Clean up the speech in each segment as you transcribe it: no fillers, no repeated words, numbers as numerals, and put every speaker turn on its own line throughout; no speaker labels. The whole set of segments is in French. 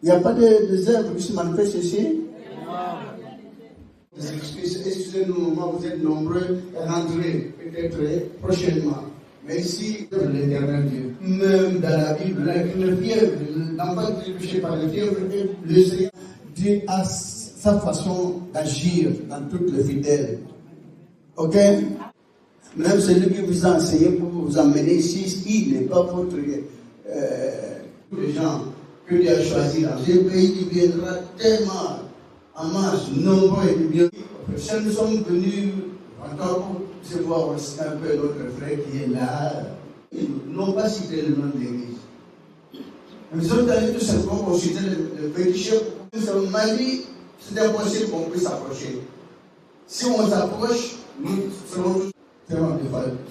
Il n'y a pas de œuvres qui se manifestent ici? Excusez-nous, vous êtes nombreux à rentrer peut-être prochainement. Mais ici, l'éternel Dieu, même dans la Bible, avec la fièvre, l'enfant qui est touché par la fièvre, le Seigneur, Dieu a sa façon d'agir dans toutes les fidèles. Ok? Même celui qui vous a enseigné pour vous emmener ici, il n'est pas votre les gens que Dieu a choisis dans ce pays, il viendra tellement en masse, nombreux et bien. Nous sommes venus encore pour se voir aussi un peu notre frère qui est là. Ils n'ont pas cité le nom de l'église. Nous sommes allés tout simplement consulter le péché. Nous avons dit c'est impossible qu'on puisse s'approcher. Si on s'approche, nous serons tellement de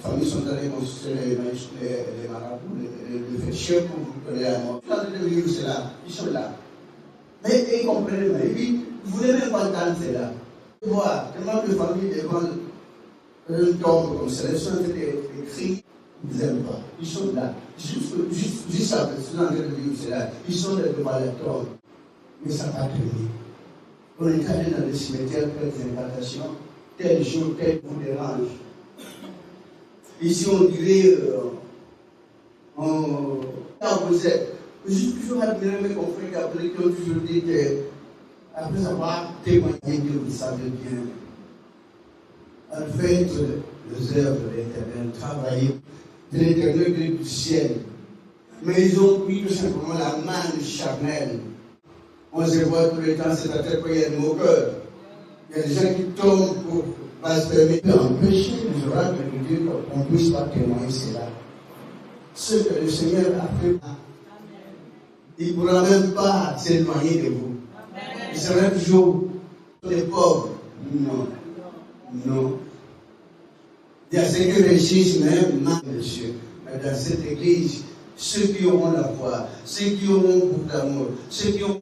familles sont allées consulter les marabouts, les féticheurs pour vous donner la mort. Quand ils vivent cela, ils sont là. Mais ils comprennent pas. Et puis, vous ne voulez même pas entendre cela. Voir tellement de familles devant un tombe comme ça, ils sont des cris, ils n'aiment pas. Ils sont là. Juste après, ils sont en train de vivre cela. Ils sont devant la tombe. Mais ça n'a pas tenu. On est allé dans le cimetière pour des incantations. Tel jour, tel vous dérange. Ici, on dirait, quand vous êtes, je suis toujours admiré mes confrères qui ont toujours dit que, après avoir témoigné que vous savez bien, en fait, les œuvres de l'Éternel, travailler de l'Éternel du ciel. Mais ils ont pris tout simplement la manne charnelle. On se voit tout le temps, c'est-à-dire qu'il y a mon cœur. Il y a des gens qui tombent pour blasphémer, empêcher les oracles de Dieu qu'on ne puisse pas témoigner cela. Ce que le Seigneur a fait, il ne pourra même pas s'éloigner de vous. Il sera toujours des pauvres. Non. Non. Il y a ceux qui réussissent même, non, monsieur. Mais dans cette église, ceux qui auront la foi, ceux qui auront beaucoup d'amour, ceux qui ont